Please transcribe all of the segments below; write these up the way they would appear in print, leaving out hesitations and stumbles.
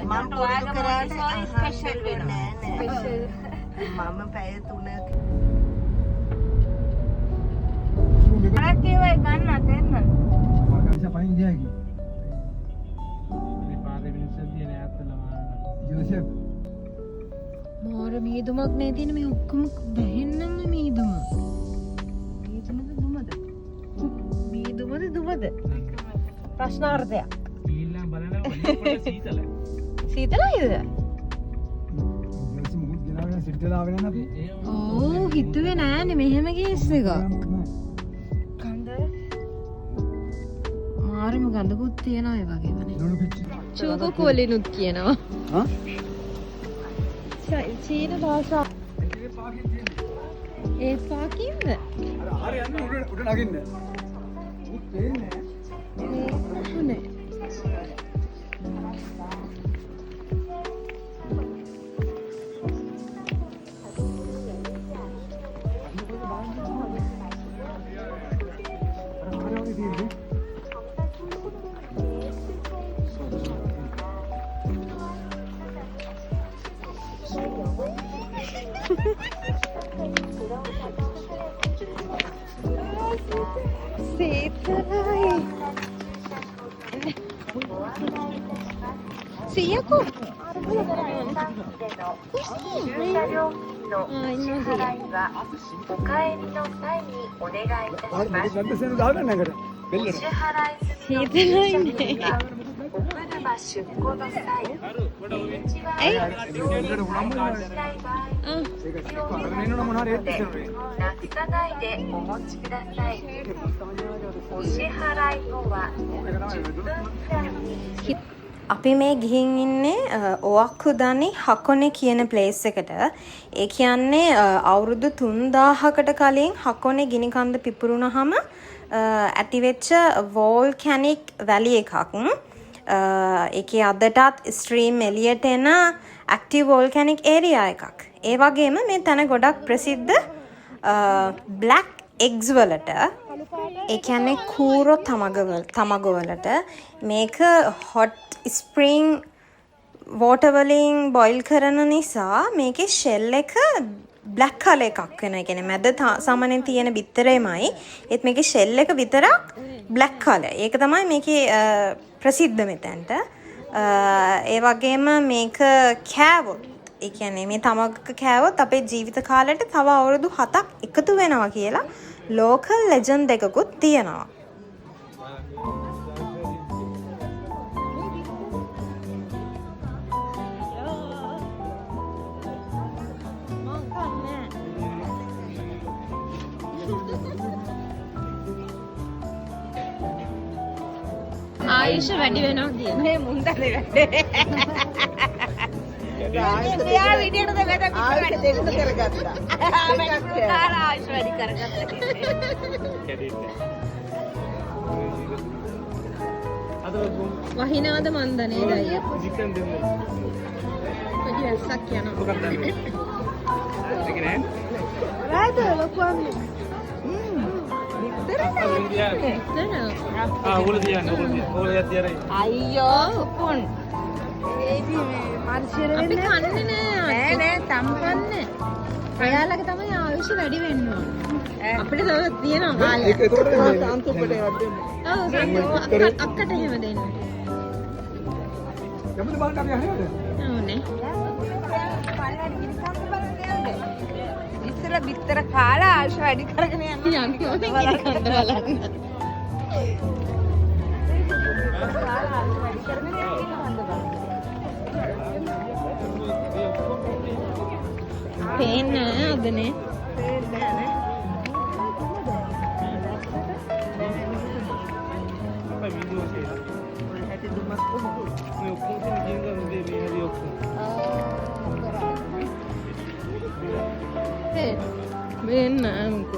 මම පුරුදු කරාට ස්පෙෂල් වෙනවා. ස්පෙෂල් මම පැය 3ක අරක් ඒවයි ගන්න තෙන්න. මම පයින් ගියාකි. මේ පාරේ මිනිස්සු තියෙන ඈත්තලම යෝසෙෆ් මාර මීදුමක් නේ තියෙන මේ ඔක්කොම බැහෙන්නම මීදුම. මීදුමද දුමද? ප්‍රශ්නාර්ථයක්. ගිහිල්ලා බලනවා වලින් සීතල. සීතලයිද? යෝසෙෆ් මුත් ගෙනාගෙන සිටලා ආගෙන නැති. ඕ හිතුවේ නෑනේ මෙහෙම කේස් එකක්. මාරම ගඳකුත් තියෙනවා ඒ වගේමනේ. චූකෝ කොලිනුත් කියනවා. හා? චීන භාෂාව. ඒ පාකින්ද? අර යන්නේ උඩ නගින්න. උත් දෙන්නේ. උනේ. සීතලයි. සියකෝ. අපි මේ ගිහින් ඉන්නේ ඔවක්කුදනි හකොනේ කියන ප්ලේස් එකට. ඒ කියන්නේ අවුරුදු 3000කට කලින් හකොනේ ගිනි කන්ද පිපුරුනහම ඇතිවෙච්ච වෝල්කැනික් වැලි එකක්. ඒකේ අදටත් ස්ට්‍රීම් එළියට එන ඇක්ටිව් වෝල්කැනික් ඒරියා එකක්. ඒ වගේම මේ තැන ගොඩක් ප්‍රසිද්ධ බ්ලැක් එග්ස් වලට, ඒ කියන්නේ කූරෝ තමග වලට මේක හොට් ස්ප්‍රිං වෝටර් වලින් බොයිල් කරන නිසා මේකේ ෂෙල් එක බ්ලැක් කලර් එකක් වෙනවා. ඒ කියන්නේ මැද සාමාන්‍යයෙන් තියෙන බිත්තරේමයි ඒත් මේකේ ෂෙල් එක විතරක් බ්ලැක් කලර්. ඒක තමයි මේකේ ප්‍රසිද්ධ මෙතනට. ඒ වගේම මේක කෑවොත්, ඒ කියන්නේ මේ තමගක කෑවොත් අපේ ජීවිත කාලෙට තව අවුරුදු 7ක් එකතු වෙනවා කියලා ලෝකල් ලෙජන්ඩ් එකකුත් තියෙනවා. ආයුෂ වැඩි වෙනවා කියන මේ මුන්දද වැඩේ. මෙයා විදියට දෙකට වැඩ දෙන්න කරගත්තා. ආයුෂ වැඩි කරගත්තා. වහිනවද මන්දනේ දයිය. පොඩි වැස්සක් යනවා. ඒක නෑ. රාද ලොකුවන්නේ. අයියෝ කොන් අපි කන්නේ නෑ නෑ තම්පන්නේ. ඔයාලගේ තමයි ආයුෂ වැඩි වෙන්න ඕන. අපිට තව තියෙනවා කාලය. ඒක ඒකට සාන්තුප්පට ඒවත් දෙන්න. ඔව් අක්කට එහෙම දෙන්න. යමුද බලන්න අපි අහනවද? ඕනේ. ඉස්සර බිත්තර කාලා ආයුෂ වැඩි කරගෙන යන්න බලන්න. පේන්නේ අදනේ. Benangku.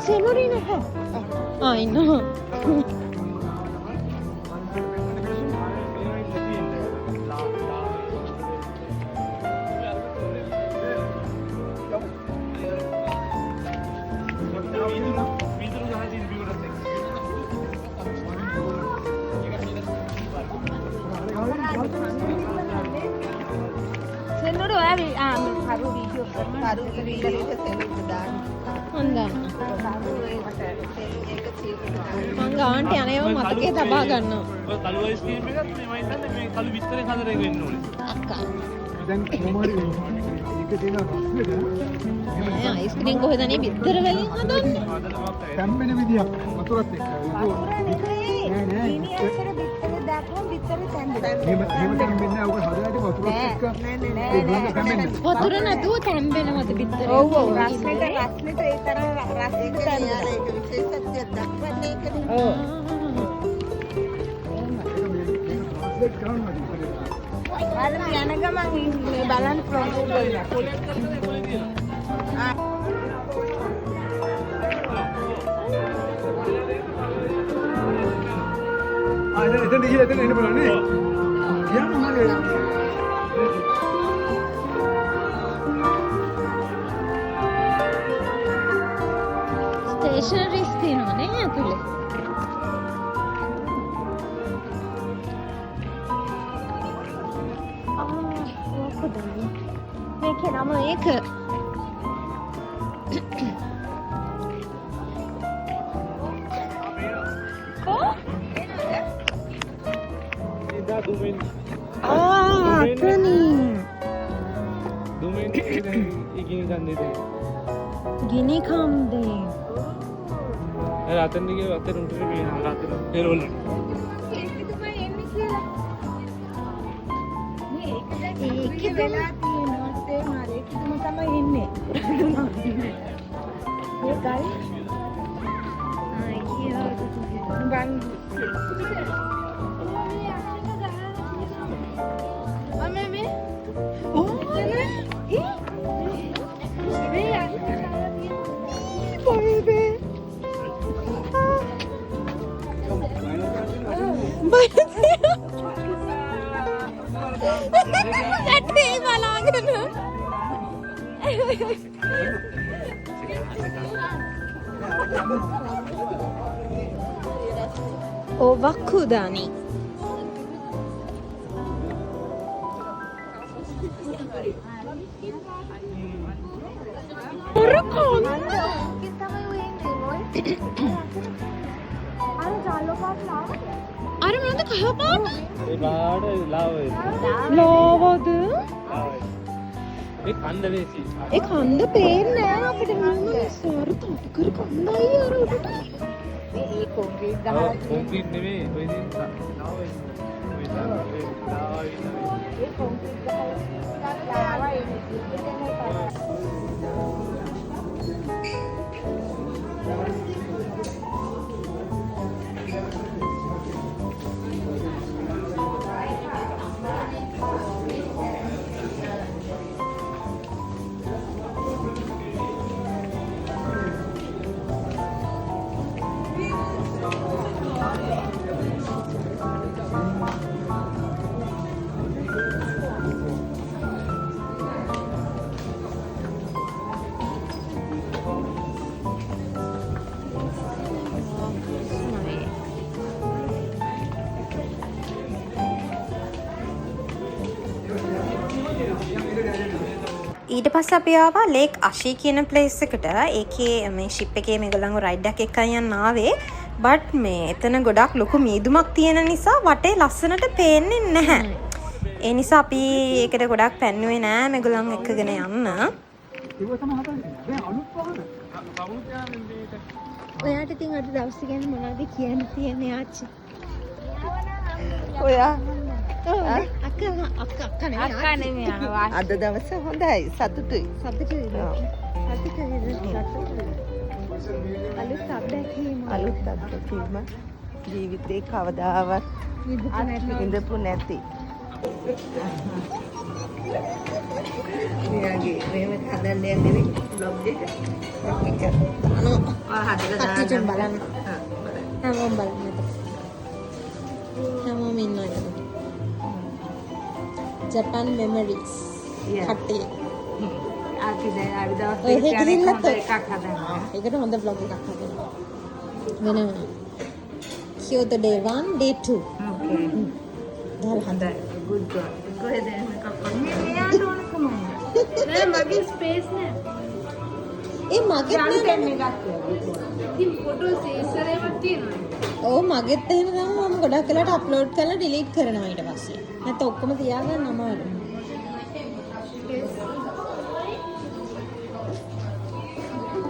Senorina, I know. හොඳයි. මං ගාන්ට යනවා මතකේ තබා ගන්නවා. ඔය කළු අයිස්ක්‍රීම් එකත් මේ මම හිතන්නේ මේ කළු විස්තරේ හදර එක වෙන්න ඕනේ. අක්කා. දැන් කොහොමද ඒක තියෙන රස්නෙට නෑ අයිස්ක්‍රීම් කොහෙද නේ බිත්තර වලින් හදන්නේ? තැම්බෙන විදියක් වතුරත් එක්ක. එහෙම තැම්බෙන්නේ නැහැ. ඔක හදලාදී වතුරත් එක්ක. වතුර නැතුව තැම්බෙනවද බිත්තර? ඔව් ඔව් රස්නෙට ඒ තරම් රසයක තියෙනවා. ඒක විශේෂත්වයක් දක්වන්නේ ඒකනේ. ඔව්. බලන්න යන ගමන් මේ බලන්න ප්‍රොග්‍රෑම් කරලා. එතන ගිහලා එතන එන්න බලන්න නේ. කියන්න මගේ. ස්ටේෂනරිස් තියෙනවා නේ ඇතුලේ. මේකේ නම ඒක. ගිනි කන්දේ. රතන් දිගේ වත්තේ උන්ට මේ රතන පෙරවල. ඒක වෙලා තියෙනවා ඒ මාරේ කිතුම තමයි ඉන්නේ. ඒකයි. අයියෝ බං. අමෙමෙ. ඕ නේ. Baby. Nanti malah kena. Oh, Wakudani. අර මොනවද කහ පාට? ඒ බාඩ ලාවේ. ලෝවද? ඒ කන්ද වේසි. ඒ කන්ද පේන්නේ නෑ අපිට නේද? සාර තොට කර කන්දයි අර උඩට. මේ කොන්ක්‍රීට් ගහලා කොන්ක්‍රීට් නෙමෙයි ඔය ඉතින් ලාවේ. ඔය ලාවේ. ඒ කොන්ක්‍රීට් ගහලා ලාවා එන්නේ. ඊට පස්සේ අපි ආවා ලේක් අෂී කියන ප්ලේස් එකට. ඒකේ මේ ෂිප් එකේ මේගොල්ලන්ව රයිඩ් එකක් එක්කන් යන්න ආවේ. බට් මේ එතන ගොඩක් ලොකු මීදුමක් තියෙන නිසා වටේ ලස්සනට පේන්නේ නැහැ. ඒ නිසා අපි ඒකට ගොඩක් පැන්නුවේ නෑ මේගොල්ලන් එක්කගෙන යන්න. ඒක තමයි හදන්නේ. දැන් අලුත් වහන. ඔයාට ඉතින් අද දවස් ගැන මොනවද කියන්න තියෙන්නේ ආච්චි? ඔයා අක්කා නෙමෙයි අද දවස හොඳයි සතුටුයි. සතුටුයි. අලුත් අත්දැකීම ජීවිතේ කවදාවත් විඳපු නැති. මෙයාගේ මේව හදන්න යන්නේ බ්ලොග් එක. හදලා බලන්න. හැමෝම බලන්න. හැමෝම ඉන්නවා. Japan memories. කට්ටිය. අපි දැන් අද දවස් දෙකක් යන එකක් හදනවා. ඒකට හොඳ vlog එකක් හදනවා. වෙන Kyoto day 1 day 2. හොඳයි. good job. කොහෙද මේක කොහේ මෙයාට ඕන කමයි. නෑ මගේ ස්පේස් නෑ. ඒ මගෙත් නෑ. ඉතින් ෆොටෝ සේසරේවත් තියෙනවා. ඔව් මගෙත් එහෙම තමයි මම ගොඩක් වෙලාවට අප්ලෝඩ් කරලා ඩිලීට් කරනවා ඊට පස්සේ. නැත්නම් ඔක්කොම තියාගන්න අමාරුයි.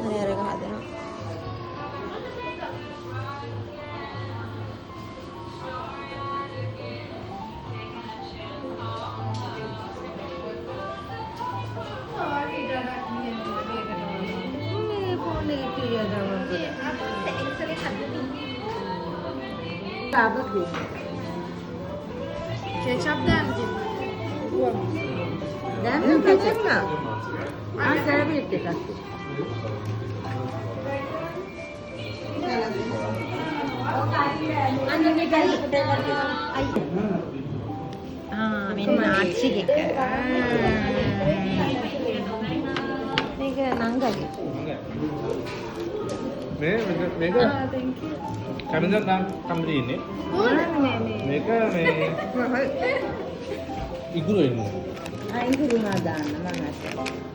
හරි අර ගහදෙනවා. කෙචප් දාන්න දැන් කෙචප් නා. සර්විස් එකක්. මෙන්න ආච්චි එක. මේක නංගගේ. මේක කැමෙන්දා නම් කම්බලි ඉන්නේ. මේක මේ ඉගුරු එන්නේ. ඉඟුරු මා දාන්න මම අත.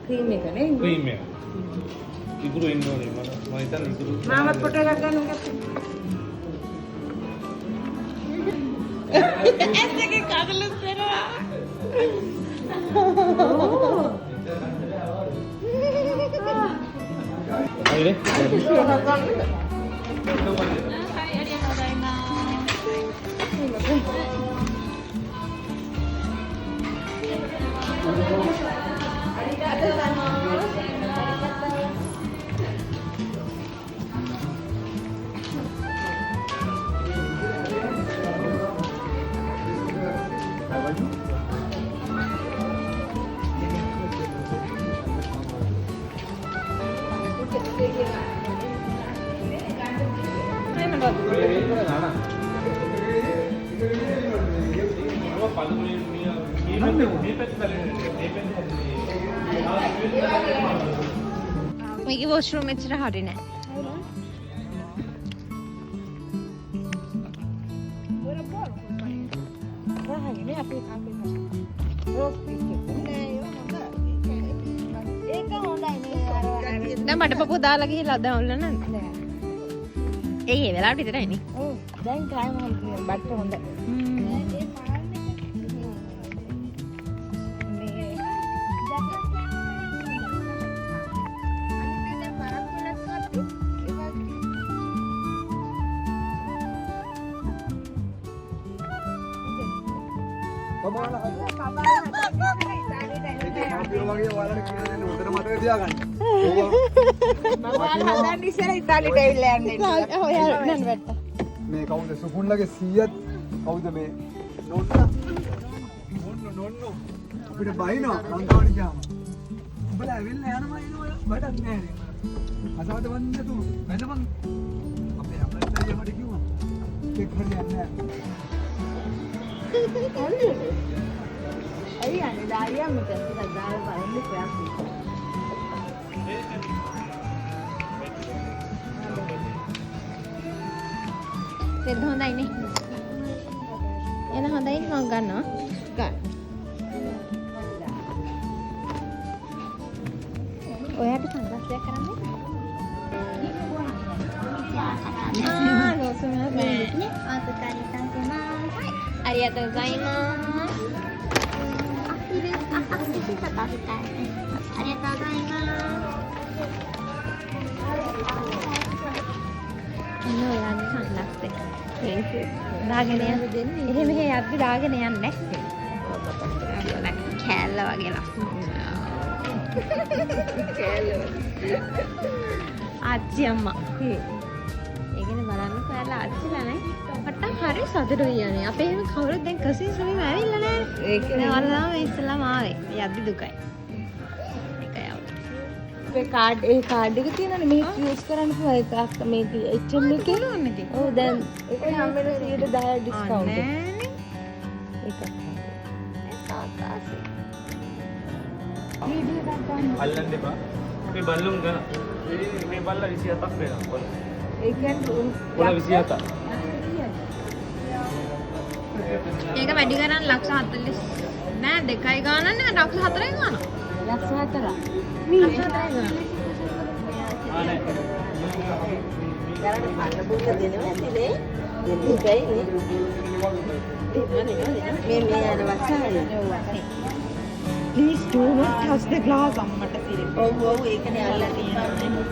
ක්‍රීම් එක නේ. ක්‍රීම් එක. ඉගුරු ඉන්නෝනේ මම හිතන්නේ ඉගුරු. මාමත් ෆොටෝ එකක් ගන්න උගත්. ඇස් එකේ කඩලුත් වෙනවා. හරිනේ. මේකේ වොෂ්රූම් එච්චර හරි නෑ. දැන් බඩපපුව දාලා ගිහලා දැන් ඔල්ලන්න නෑ. ඒ වෙලාවට විතරයි නේ. ඔව් දැන් ටයිම් හොඳ බට්ට හොඳ. මේ කවුද සුපුන්ලගේ 100ත් කවුද මේ නෝන්න අපිට බයිනවා ලංකාවට ගියාම උඹලා ඇවිල්ලා යනවා එනවා වැඩක් නැහැ නේ අසවද වන්නේ නැතු වැදමන් අපේ අපලලා යමඩ කිව්වා ඒක හරියන්නේ නැහැ අයියනේ දාරියා මෙතන ටිකක් දාලා බලන්න ප්‍රයත්න රෙද් හොඳයි නේ. එන හොඳයි මම ගන්නවා. ගන්න. ඔයාට සංග්‍රහයක් කරන්නේ? ලෝසුනා දෙන්නේ. අරියතෝ ගොයිමාස්. අරියතෝ ගොයිමාස්. ඔයාගේ සංග්‍රහයක්. දාගෙන යන්න දෙන්නේ. එහෙම මෙහෙ යද්දි දාගෙන යන්නේ නැහැ. කෑල්ල වගේ ලස්සන. කෑල්ල වගේ. ආච්චි අම්මා. ඒකනේ බලන්න කෑල්ල ආච්චිලා නේ. මට හරි සතුටුයි යන්නේ. අපේ එහෙම කවුරුත් දැන් කසින් සුමිම ඇවිල්ලා නැහැ. ඒකනේ වලම ඉස්සලම ආවේ. යද්දි දුකයි. ඒ කාඩ් එක තියෙනනේ මේක යූස් කරන්න පුළුවන් එකක් මේ HM එකේ නෝනේ. ඔව් දැන් ඒකේ හැමෙම 110 ඩිස්කවුන්ට් එක. ඒක. අල්ලන්න එපා. මේ බල්ලුම් ගන්න. මේ බල්ලා 27ක් වෙනවා කොළ. ඒ කියන්නේ කොළ 27ක්. ඒක වැඩි කරන් ලක්ෂ 40 නෑ 2යි ගානක් නෑ ලක්ෂ 4යි ගානක්. ලක්ෂ 4ක්. Please do not touch the glass අම්මට සිරි. ඔව් ඒකනේ අල්ලලා තියෙන්නේ.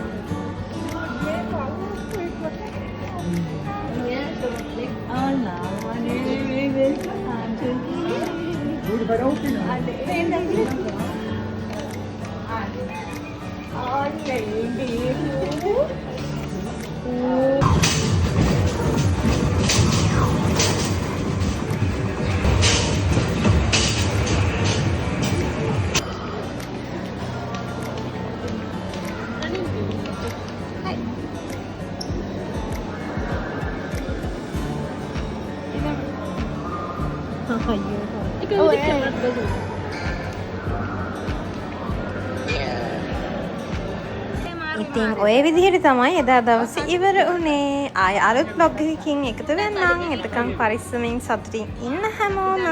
ඉතින් ඔය විදිහට තමයි එදා දවසේ ඉවර වුණේ. ආය අලුත් vlog එකකින් එකතු වෙන්නම්. එතකන් පරිස්සමින් සතුටින් ඉන්න හැමෝම.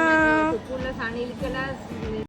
කුකුල සනිල් කළා